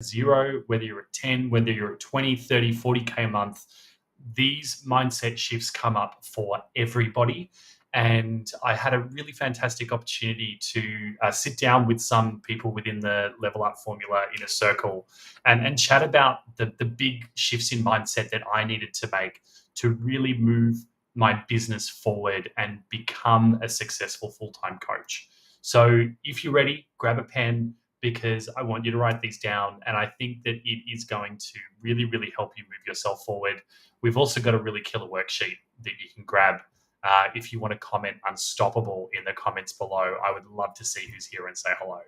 0, whether you're at 10, whether you're at 20, 30, 40K a month, these mindset shifts come up for everybody. And I had a really fantastic opportunity to sit down with some people within the Level Up Formula in a circle and chat about the big shifts in mindset that I needed to make to really move my business forward and become a successful full-time coach. So if you're ready, grab a pen, because I want you to write these down. And I think that it is going to really, really help you move yourself forward. We've also got a really killer worksheet that you can grab if you want to comment unstoppable in the comments below. I would love to see who's here and say hello.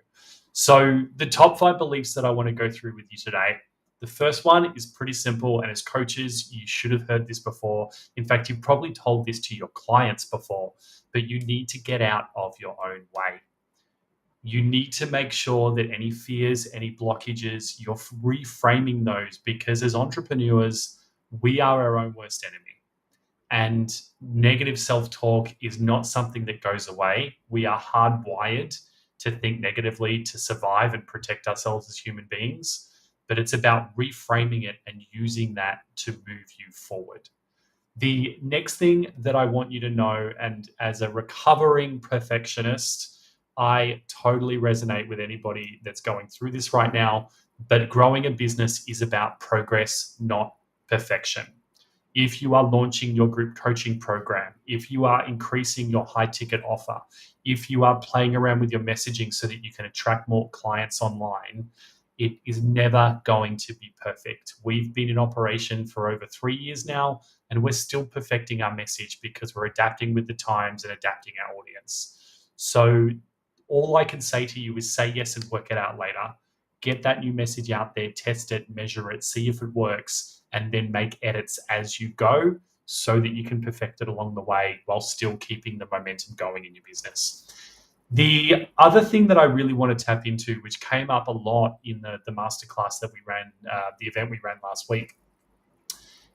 So the top 5 beliefs that I want to go through with you today. The first one is pretty simple. And as coaches, you should have heard this before. In fact, you've probably told this to your clients before, but you need to get out of your own way. You need to make sure that any fears, any blockages, you're reframing those, because as entrepreneurs, we are our own worst enemy. And negative self-talk is not something that goes away. We are hardwired to think negatively to survive and protect ourselves as human beings. But it's about reframing it and using that to move you forward. The next thing that I want you to know, and as a recovering perfectionist, I totally resonate with anybody that's going through this right now, but growing a business is about progress, not perfection. If you are launching your group coaching program, if you are increasing your high ticket offer, if you are playing around with your messaging so that you can attract more clients online, it is never going to be perfect. We've been in operation for over 3 years now, and we're still perfecting our message because we're adapting with the times and adapting our audience. So all I can say to you is say yes and work it out later. Get that new message out there, test it, measure it, see if it works, and then make edits as you go so that you can perfect it along the way while still keeping the momentum going in your business. The other thing that I really want to tap into, which came up a lot in the masterclass that we ran, the event we ran last week,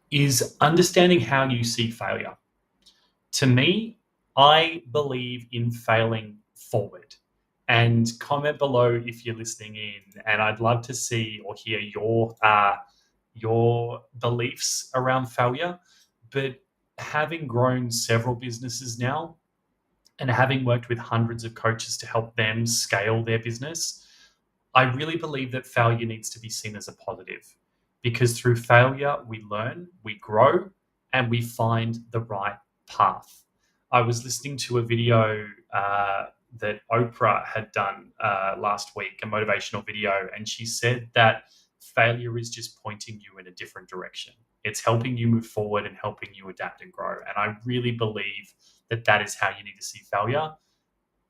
is understanding how you see failure. To me, I believe in failing forward. And comment below if you're listening in, and I'd love to see or hear your beliefs around failure. But having grown several businesses now, and having worked with hundreds of coaches to help them scale their business, I really believe that failure needs to be seen as a positive, because through failure, we learn, we grow, and we find the right path. I was listening to a video that Oprah had done last week, a motivational video, and she said that failure is just pointing you in a different direction. It's helping you move forward and helping you adapt and grow. And I really believe that that is how you need to see failure.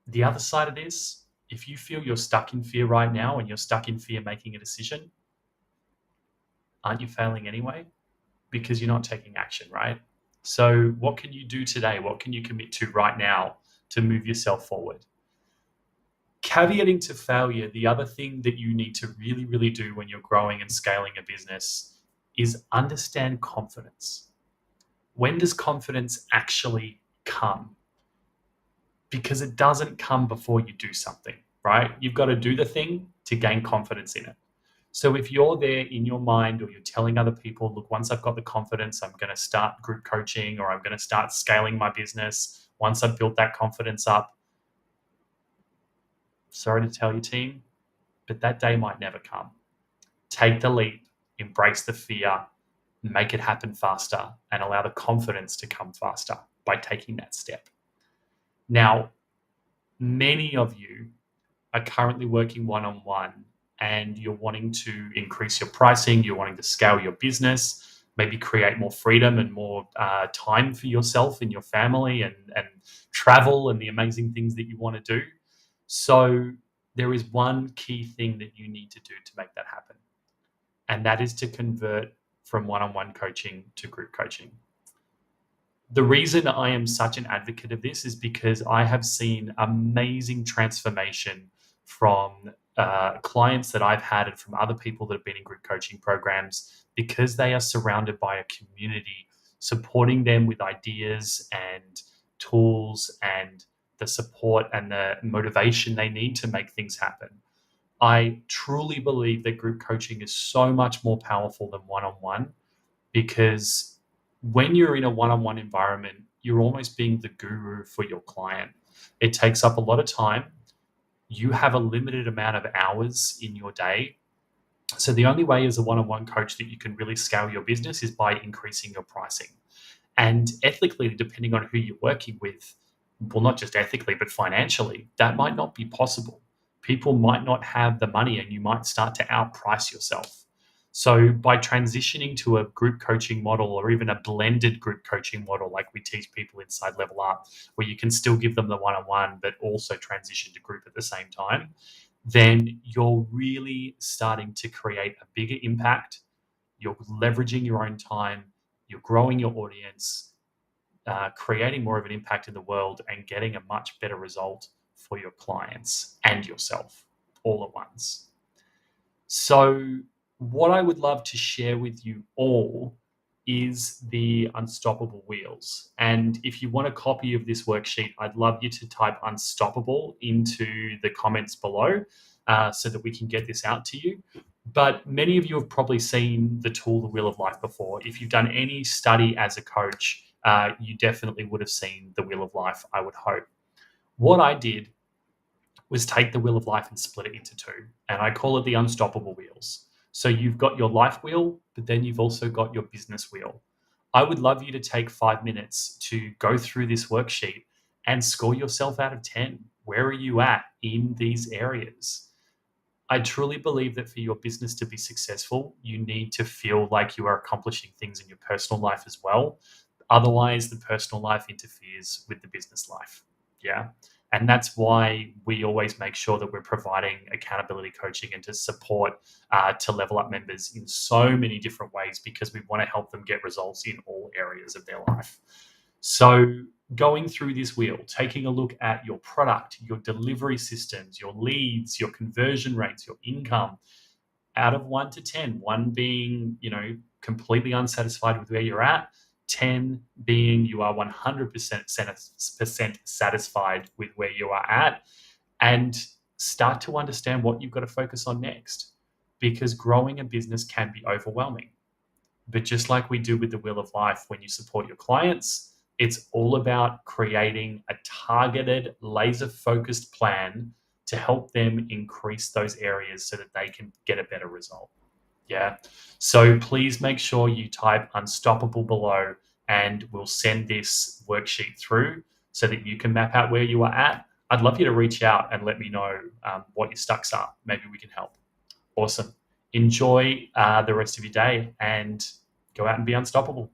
The other side of this, if you feel you're stuck in fear right now and you're stuck in fear making a decision, aren't you failing anyway? Because you're not taking action, right? So what can you do today? What can you commit to right now to move yourself forward? Caveating to failure, the other thing that you need to really, really do when you're growing and scaling a business is understand confidence. When does confidence actually come? Because it doesn't come before you do something, right? You've got to do the thing to gain confidence in it. So if you're there in your mind, or you're telling other people, look, once I've got the confidence, I'm going to start group coaching, or I'm going to start scaling my business. Once I've built that confidence up, sorry to tell you, team, but that day might never come. Take the leap, embrace the fear, make it happen faster, and allow the confidence to come faster by taking that step. Now, many of you are currently working one-on-one, and you're wanting to increase your pricing, you're wanting to scale your business, maybe create more freedom and more time for yourself and your family, and travel and the amazing things that you want to do. So there is one key thing that you need to do to make that happen, and that is to convert from one-on-one coaching to group coaching. The reason I am such an advocate of this is because I have seen amazing transformation from clients that I've had and from other people that have been in group coaching programs, because they are surrounded by a community supporting them with ideas and tools and the support and the motivation they need to make things happen. I truly believe that group coaching is so much more powerful than one-on-one, because when you're in a one-on-one environment, you're almost being the guru for your client. It takes up a lot of time. You have a limited amount of hours in your day. So the only way as a one-on-one coach that you can really scale your business is by increasing your pricing. And ethically, depending on who you're working with, well, not just ethically, but financially, that might not be possible. People might not have the money and you might start to outprice yourself. So, by transitioning to a group coaching model or even a blended group coaching model, like we teach people inside Level Up, where you can still give them the one on one, but also transition to group at the same time, then you're really starting to create a bigger impact. You're leveraging your own time, you're growing your audience, creating more of an impact in the world, and getting a much better result for your clients and yourself all at once. So, what I would love to share with you all is the unstoppable wheels. And if you want a copy of this worksheet, I'd love you to type unstoppable into the comments below, so that we can get this out to you. But many of you have probably seen the tool, the Wheel of Life, before. If you've done any study as a coach, you definitely would have seen the Wheel of Life, I would hope. What I did was take the Wheel of Life and split it into two. And I call it the unstoppable wheels. So you've got your life wheel, but then you've also got your business wheel. I would love you to take 5 minutes to go through this worksheet and score yourself out of 10. Where are you at in these areas? I truly believe that for your business to be successful, you need to feel like you are accomplishing things in your personal life as well. Otherwise, the personal life interferes with the business life. Yeah. And that's why we always make sure that we're providing accountability coaching and to support to level up members in so many different ways, because we want to help them get results in all areas of their life. So, going through this wheel, taking a look at your product, your delivery systems, your leads, your conversion rates, your income, out of 1 to 10, 1 being, completely unsatisfied with where you're at, 10 being you are 100% satisfied with where you are at, and start to understand what you've got to focus on next, because growing a business can be overwhelming. But just like we do with the Wheel of Life, when you support your clients, it's all about creating a targeted, laser focused plan to help them increase those areas so that they can get a better result. Yeah. So please make sure you type unstoppable below, and we'll send this worksheet through so that you can map out where you are at. I'd love you to reach out and let me know what your stucks are. Maybe we can help. Awesome. Enjoy the rest of your day and go out and be unstoppable.